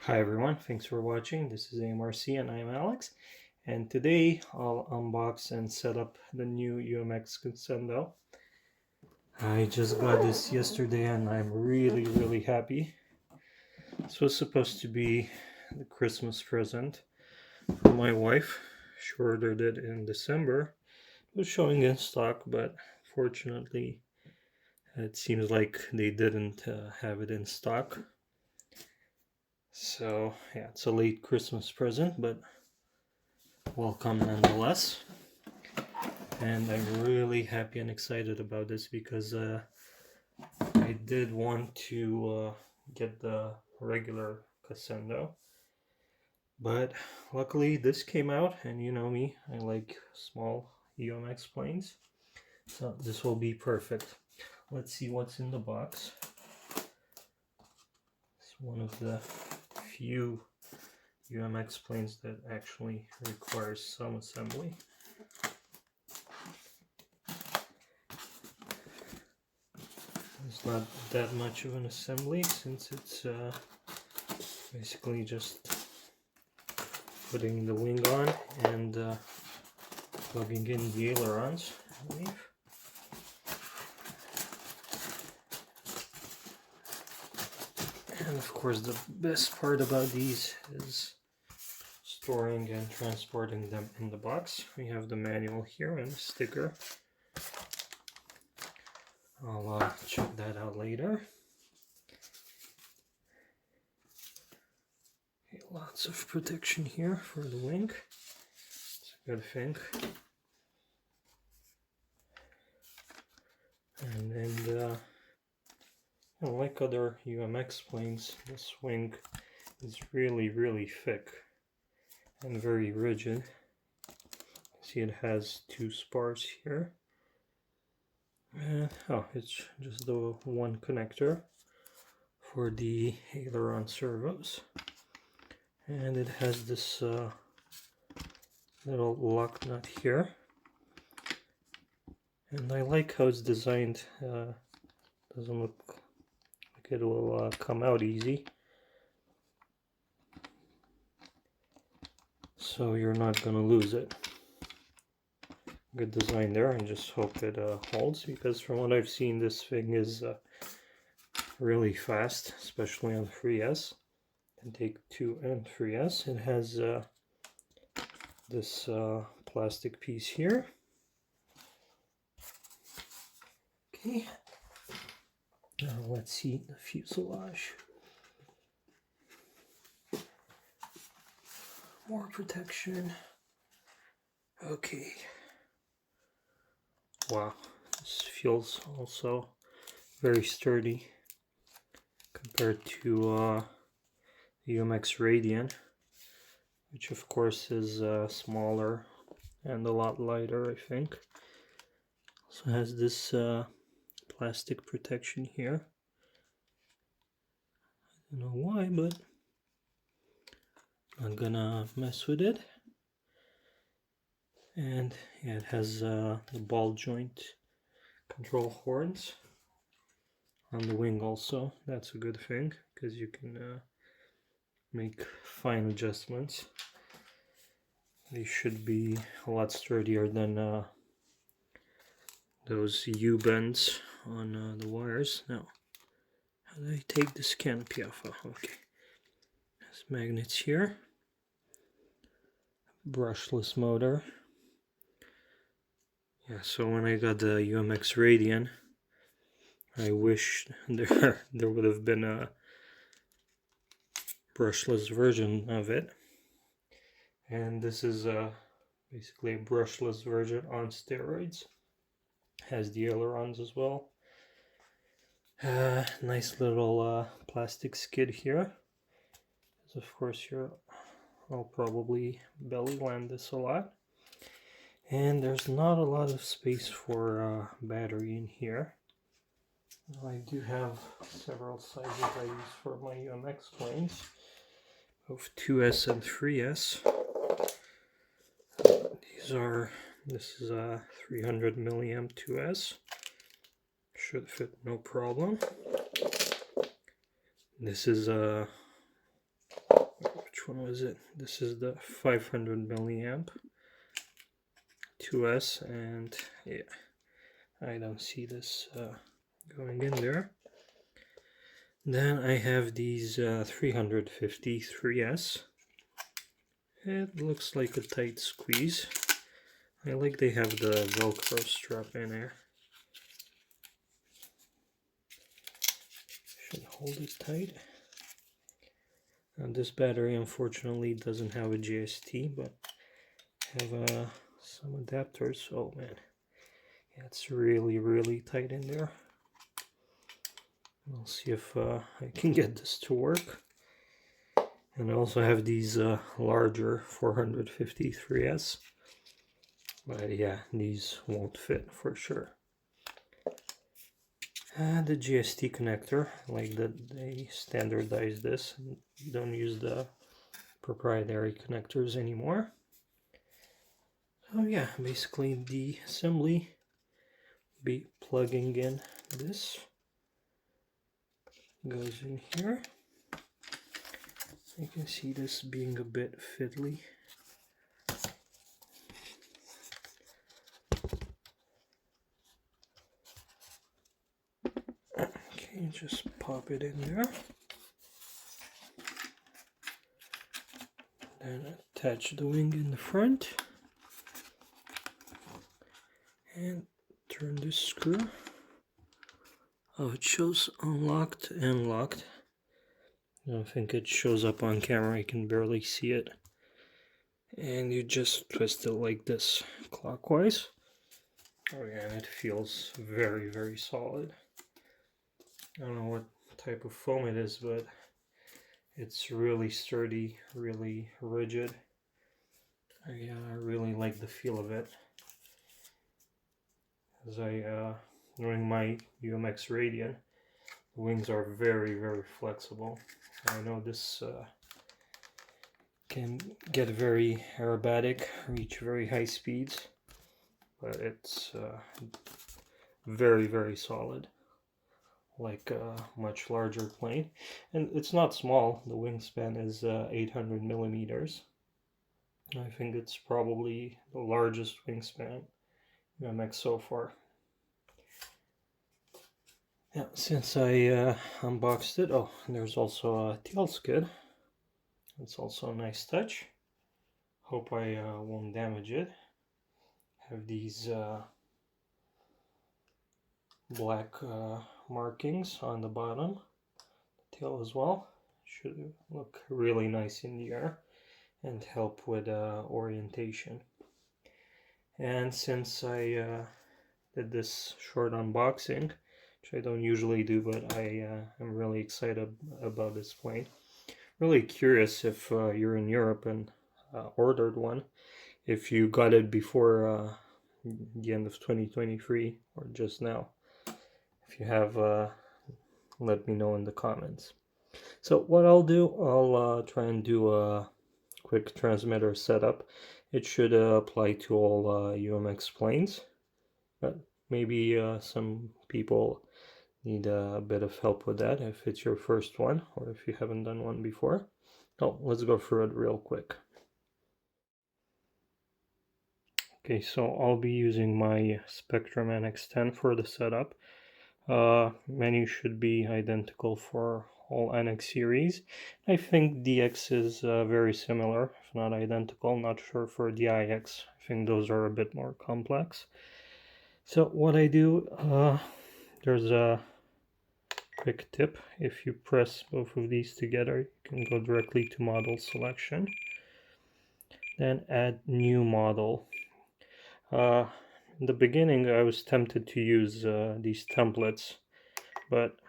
Hi everyone, thanks for watching. This is AMRC and I'm Alex. And today I'll unbox and set up the new UMX Conscendo. I just got this yesterday and I'm really happy. This was supposed to be the Christmas present for my wife. She ordered it in December. It was showing in stock, but fortunately it seems like they didn't have it in stock. So yeah, it's a late Christmas present, but welcome nonetheless. And I'm really happy and excited about this because I did want to get the regular Conscendo, but luckily this came out, and you know me, I like small UMX planes, so this will be perfect. Let's see what's in the box. It's one of the few UMX planes that actually requires some assembly. It's not that much of an assembly since it's basically just putting the wing on and plugging in the ailerons, I believe. And of course the best part about these is storing and transporting them in the box. We have the manual here and a sticker. I'll check that out later. Okay, lots of protection here for the wing. It's a good thing. And like other UMX planes, this wing is really thick and very rigid. See, it has two spars here. Oh, it's just the one connector for the aileron servos, and it has this little lock nut here, and I like how it's designed. Doesn't look like it will come out easy, so you're not gonna lose it. Good design there, and just hope it holds, because from what I've seen, this thing is really fast, especially on 3S and Take 2 and 3S. It has this plastic piece here. Okay, now let's see the fuselage. More protection. Okay. Wow, this feels also very sturdy compared to the UMX Radian, which of course is smaller and a lot lighter, I think. Also has this plastic protection here. I don't know why, but I'm not gonna mess with it. And yeah, it has the ball joint control horns on the wing also. That's a good thing, because you can make fine adjustments. They should be a lot sturdier than those U-bends on the wires. Now, how do I take this canopy off? Oh, okay. There's magnets here. Brushless motor. Yeah, so when I got the UMX Radian, I wish there would have been a brushless version of it. And this is basically a brushless version on steroids. Has the ailerons as well. Nice little plastic skid here. Of course, here I'll probably belly land this a lot. And there's not a lot of space for battery in here. I do have several sizes I use for my UMX planes, both 2S and 3S. This is a 300 milliamp 2S. Should fit no problem. This is a which one was it? This is the 500 milliamp 2S, and yeah, I don't see this going in there. Then I have these 350 3S. It looks like a tight squeeze. I like they have the Velcro strap in there. Should hold it tight. And this battery unfortunately doesn't have a GST, but have some adapters. Oh man, yeah, it's really tight in there. I'll see if I can get this to work. And I also have these larger 450 3S, but yeah, these won't fit for sure. And the GST connector, like that they standardized this, don't use the proprietary connectors anymore. So yeah, basically the assembly, be plugging in this, goes in here. You can see this being a bit fiddly. Okay, just pop it in there. Then attach the wing in the front. And turn this screw. Oh, it shows unlocked and locked. I don't think it shows up on camera, you can barely see it. And you just twist it like this, clockwise. Oh yeah, and it feels very solid. I don't know what type of foam it is, but it's really sturdy, really rigid. I really like the feel of it. As during my UMX Radian, the wings are very flexible. I know this can get very aerobatic, reach very high speeds, but it's very solid, like a much larger plane. And it's not small, the wingspan is 800 millimeters. I think it's probably the largest wingspan UMX so far. Yeah, since I unboxed it, oh, there's also a tail skid. It's also a nice touch. Hope I won't damage it. Have these black markings on the bottom. The tail as well. Should look really nice in the air and help with orientation. And since I did this short unboxing, which I don't usually do, but I am really excited about this plane. Really curious if you're in Europe and ordered one, if you got it before the end of 2023 or just now. If you have, let me know in the comments. So what I'll do, I'll try and do a quick transmitter setup. It should apply to all UMX planes, but maybe some people need a bit of help with that if it's your first one or if you haven't done one before. Oh, let's go through it real quick. Okay, so I'll be using my Spektrum NX10 for the setup. Menu should be identical for all NX series. I think DX is very similar, if not identical. Not sure for the IX. I think those are a bit more complex. So what I do, there's a quick tip. If you press both of these together, you can go directly to model selection. Then add new model. In the beginning I was tempted to use these templates, but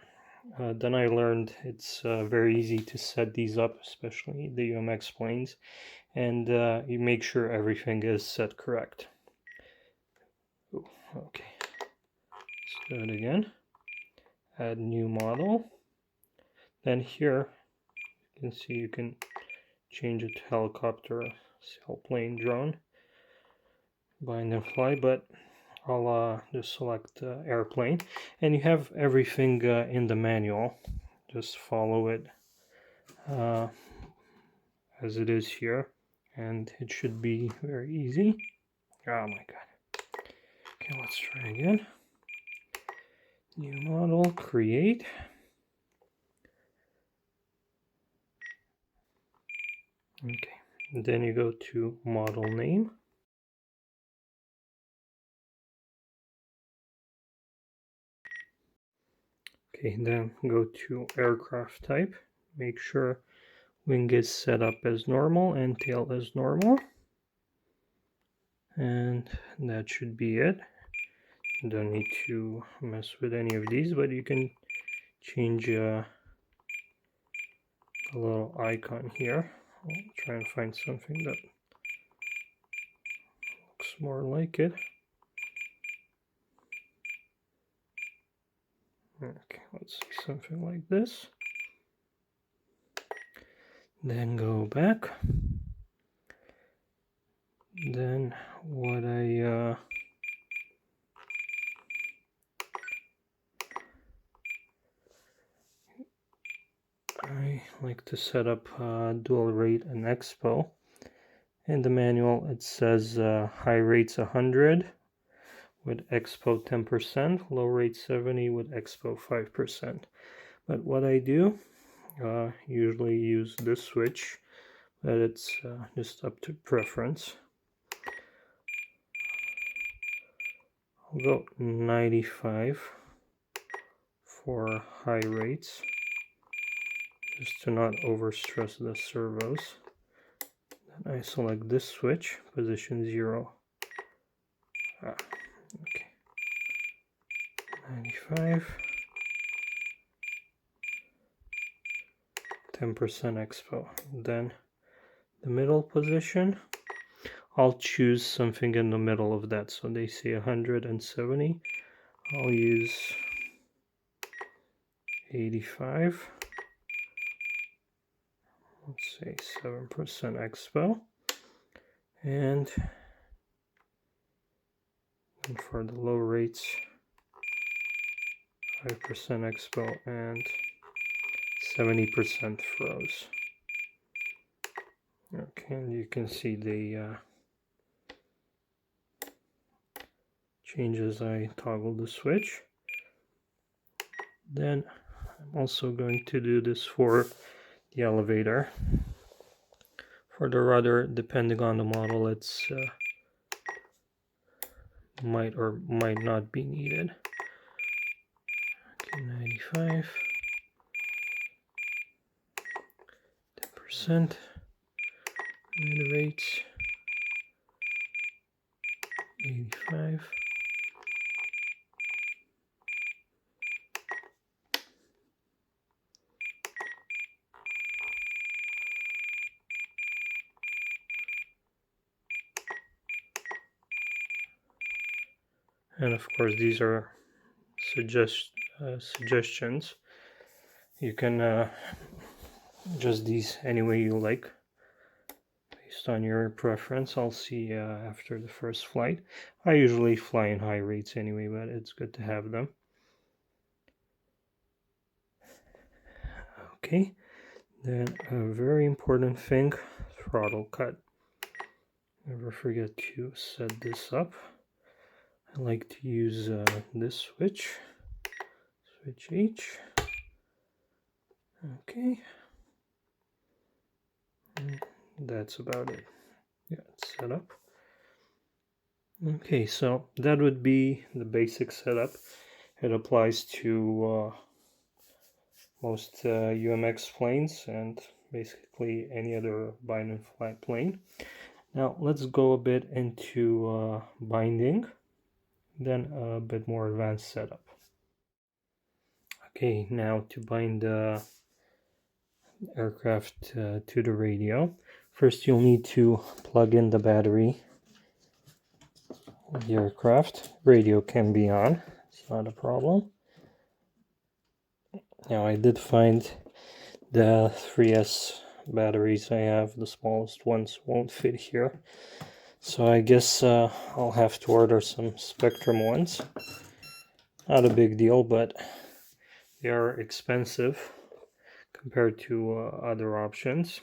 then I learned it's very easy to set these up, especially the UMX planes, and you make sure everything is set correct. Ooh, okay, let's do it again. Add new model. Then here you can see you can change it to helicopter, sailplane, drone, bind and fly, but I'll just select airplane, and you have everything in the manual. Just follow it as it is here, and it should be very easy. Oh my god. Okay, let's try again. New model, create. Okay, and then you go to model name. Okay, then go to aircraft type. Make sure wing is set up as normal and tail as normal. And that should be it. You don't need to mess with any of these, but you can change the little icon here. I'll try and find something that looks more like it. Okay, let's see something like this. Then go back. Then what I like to set up dual rate and expo. In the manual it says high rates 100 with expo 10%, low rate 70 with expo 5%. But what I do, usually use this switch, but it's just up to preference. I'll go 95 for high rates, just to not overstress the servos. Then I select this switch, position 0. Okay. 95. 10% expo. Then the middle position, I'll choose something in the middle of that. So they say 170. I'll use 85. Let's say 7% expo. And for the low rates, 5% expo and 70% froze. Okay, and you can see the changes. I toggle the switch. Then I'm also going to do this for the elevator. For the rudder, depending on the model, it's might or might not be needed. Okay, 95. 10%. Mid rates. 85. And of course, these are suggestions. You can adjust these any way you like, based on your preference. I'll see after the first flight. I usually fly in high rates anyway, but it's good to have them. Okay, then a very important thing, throttle cut. Never forget to set this up. I like to use this switch H. Okay, and that's about it. Yeah, it's set up. Okay, so that would be the basic setup. It applies to most UMX planes and basically any other bind and fly plane. Now let's go a bit into binding, then a bit more advanced setup. Okay, now to bind the aircraft to the radio. First you'll need to plug in the battery of the aircraft. Radio can be on, it's not a problem. Now I did find the 3S batteries I have, the smallest ones won't fit here. So I guess I'll have to order some Spektrum ones. Not a big deal, but they are expensive compared to other options.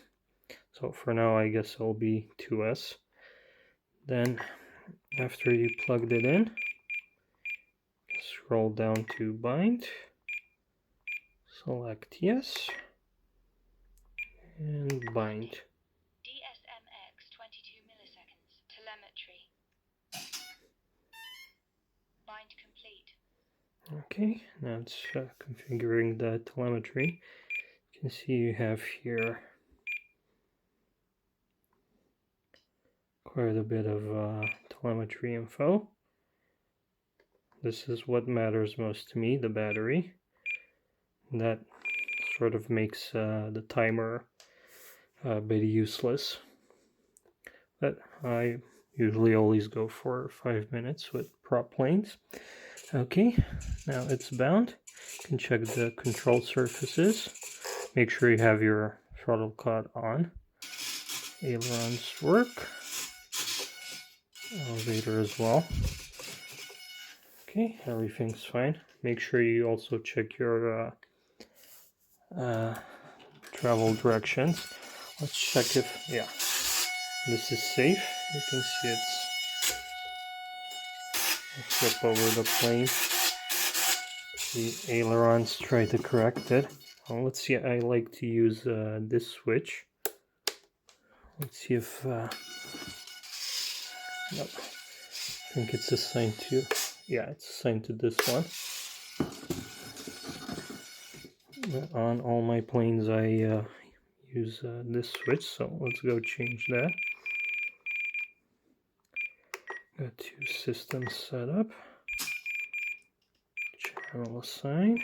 So for now, I guess it'll be 2S. Then after you plugged it in, scroll down to bind, select yes, and bind. DSMX 22 milliseconds, telemetry. Bind complete. Okay, now it's configuring the telemetry. You can see you have here quite a bit of telemetry info. This is what matters most to me, the battery. That sort of makes the timer a bit useless. But I usually always go for 5 minutes with prop planes. Okay, now it's bound. You can check the control surfaces. Make sure you have your throttle cut on. Ailerons work. Elevator as well. Okay, everything's fine. Make sure you also check your travel directions. Let's check if, yeah, this is safe. You can see it's, flip over the plane. The ailerons try to correct it. Well, let's see, I like to use this switch. Let's see if, nope. I think it's assigned to, yeah, it's assigned to this one. But on all my planes I use this switch, so let's go change that. Got 2 systems set up. Channel assign.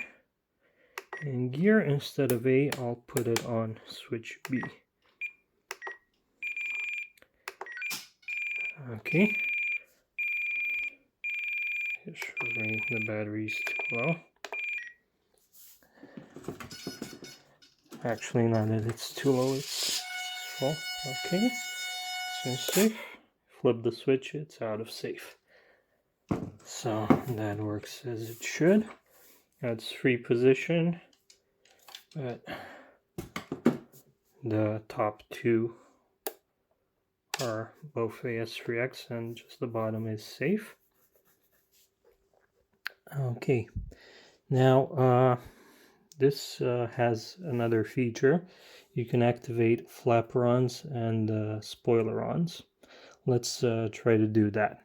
And gear, instead of A, I'll put it on switch B. Okay. It's showing the battery's too low. Actually, not that it's too low, it's full. Okay. So safe. Flip the switch, it's out of safe. So that works as it should. That's 3 position, but the top 2 are both AS3X and just the bottom is safe. Okay, now this has another feature. You can activate flaperons and spoilerons. Let's try to do that.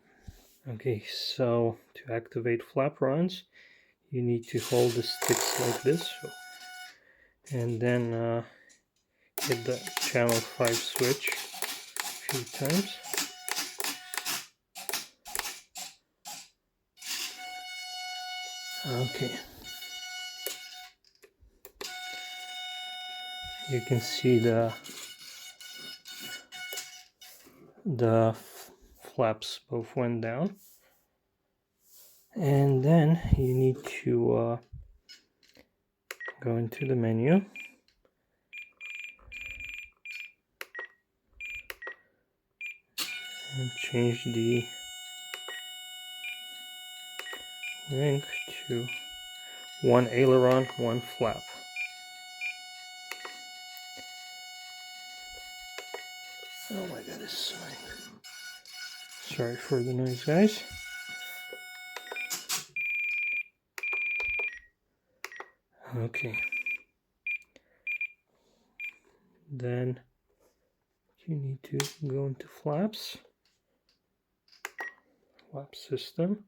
Okay, so to activate flaperons, you need to hold the sticks like this, and then hit the channel 5 switch a few times. Okay. You can see the flaps both went down. And then you need to go into the menu and change the link to 1 aileron, 1 flap. Oh my goodness, sorry for the noise, guys. Okay. Then you need to go into flaps, flap system.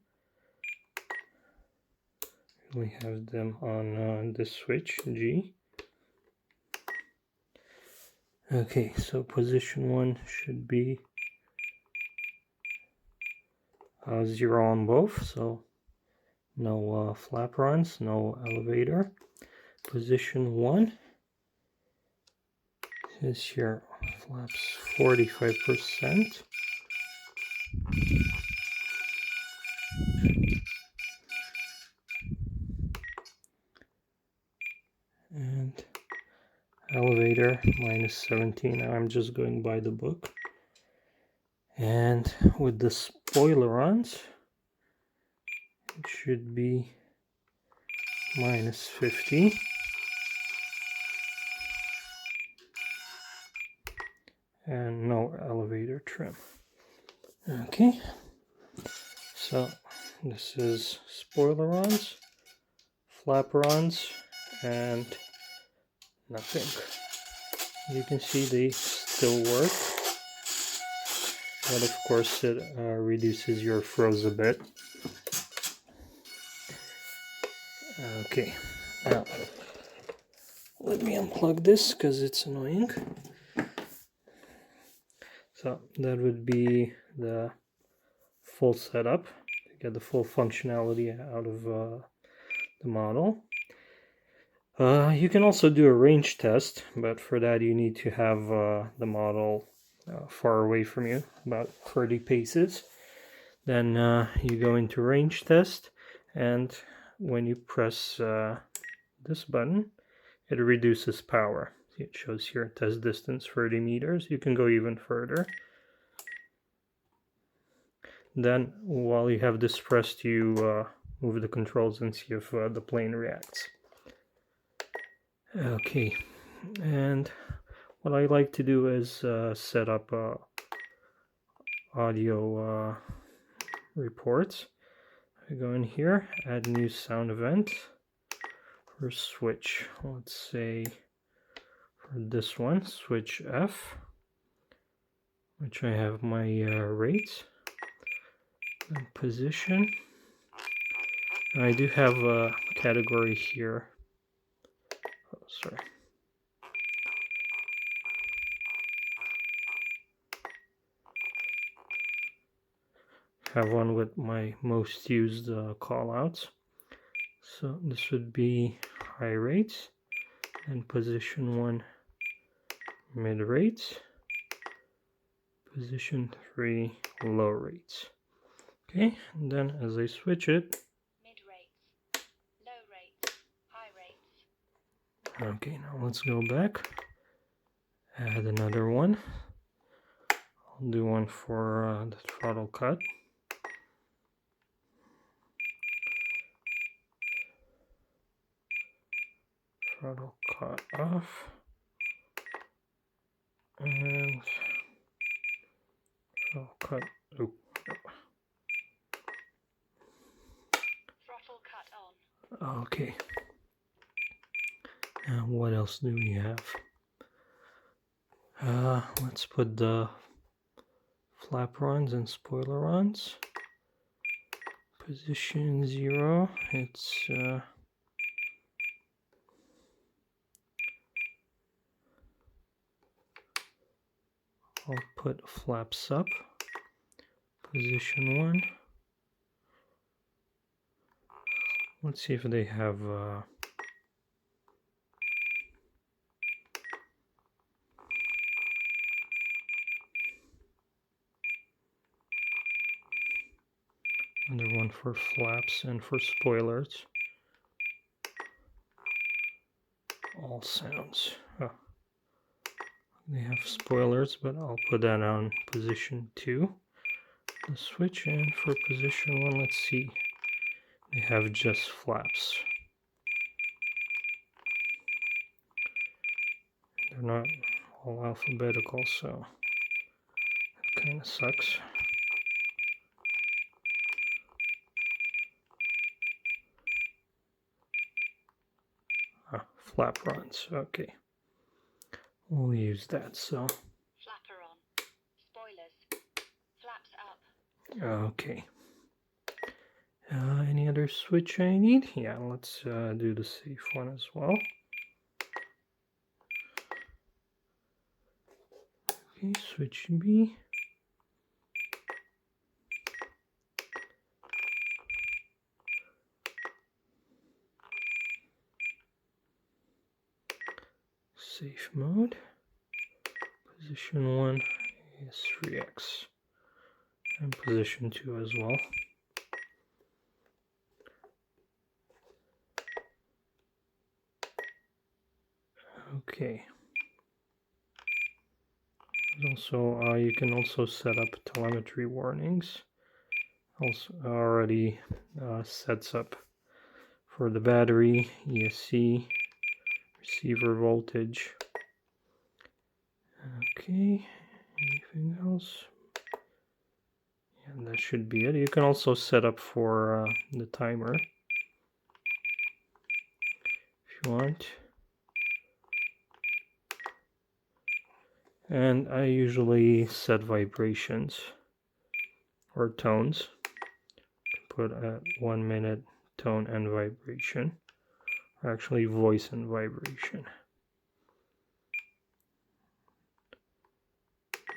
We have them on this switch, G. Okay, so position 1 should be 0 on both, so no flaperons, no elevator. Position 1 is here, flaps 45%. And elevator -17. Now I'm just going by the book. And with the spoilerons, it should be -50. and no elevator trim. Okay, so this is spoilerons, flaperons, and nothing. You can see they still work, but of course it reduces your froze a bit. Okay, now let me unplug this because it's annoying. So that would be the full setup to get the full functionality out of the model. You can also do a range test, but for that you need to have the model far away from you, about 30 paces. Then you go into range test, and when you press this button, it reduces power. See, it shows here test distance 30 meters. You can go even further. Then while you have this pressed, you move the controls and see if the plane reacts. Okay, and what I like to do is set up audio reports. I go in here, add new sound event for switch. Let's say for this one, switch F, which I have my rates and position. I do have a category here. Oh, sorry. Have one with my most used callouts. So this would be high rates, and position 1 mid rates, position 3 low rates. Okay, and then as I switch it, Mid rates, low rates, high rates. okay, now let's go back, add another one. I'll do one for the throttle cut. Throttle cut off, and throttle cut, oh, Throttle cut on. okay. What else do we have? Let's put the flaperons and spoilerons. Position 0, it's I'll put flaps up. Position 1. Let's see if they have another one for flaps and for spoilers. All sounds. Oh. They have spoilers, but I'll put that on position 2. The switch, and for position 1, let's see. They have just flaps. They're not all alphabetical, so it kind of sucks. Flaperons, okay. We'll use that, so. Flaperon, spoilers, flaps up. Okay. Any other switch I need? Yeah, let's do the safe one as well. Okay, switch B. Safe mode. Position 1 is 3x. And position 2 as well. Okay. Also, you can also set up telemetry warnings. Also already sets up for the battery, ESC, receiver voltage. Okay, Anything else? And that should be it. You can also set up for the timer if you want. And I usually set vibrations or tones. Put at 1 minute tone and vibration, or actually voice and vibration.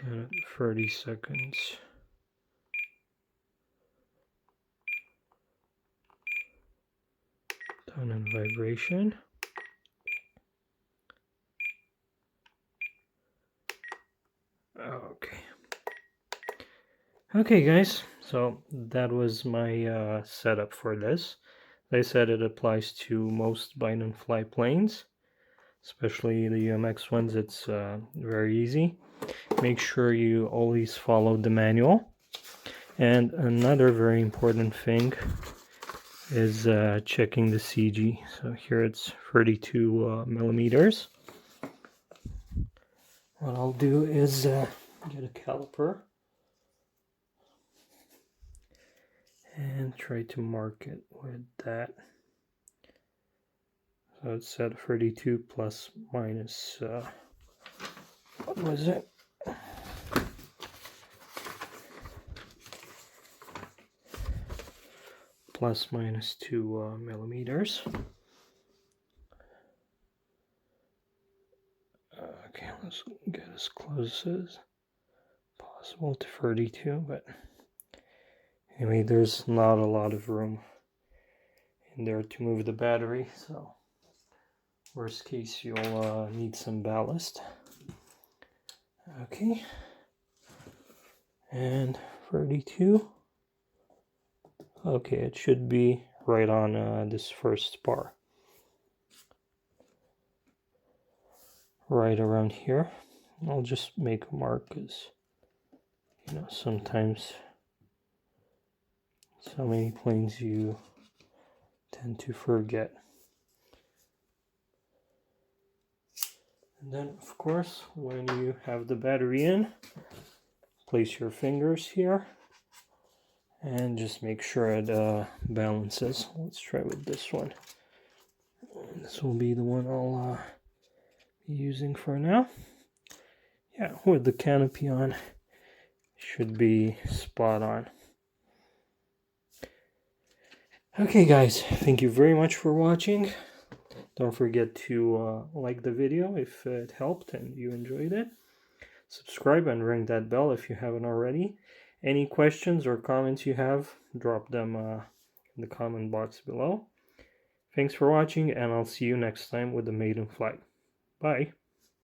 And at 30 seconds. Tone and vibration. Okay guys, so that was my setup for this. As I said, it applies to most bind and fly planes, especially the UMX ones. It's very easy. Make sure you always follow the manual. And another very important thing is checking the CG. So here it's 32 millimeters. What I'll do is get a caliper and try to mark it with that. So it's set 32 plus minus, what was it? Plus minus 2 millimeters. Okay, let's get as close as possible to 32, but anyway, there's not a lot of room in there to move the battery, so worst case you'll need some ballast. Okay, and 32. Okay, it should be right on this first bar, right around here. I'll just make a mark because, you know, sometimes so many planes you tend to forget. And then, of course, when you have the battery in, place your fingers here and just make sure it balances. Let's try with this one. This will be the one I'll be using for now. Yeah, with the canopy on, should be spot on. Okay guys, thank you very much for watching. Don't forget to like the video if it helped and you enjoyed it. Subscribe and ring that bell if you haven't already. Any questions or comments you have, drop them in the comment box below. Thanks for watching, and I'll see you next time with the maiden flight. Bye.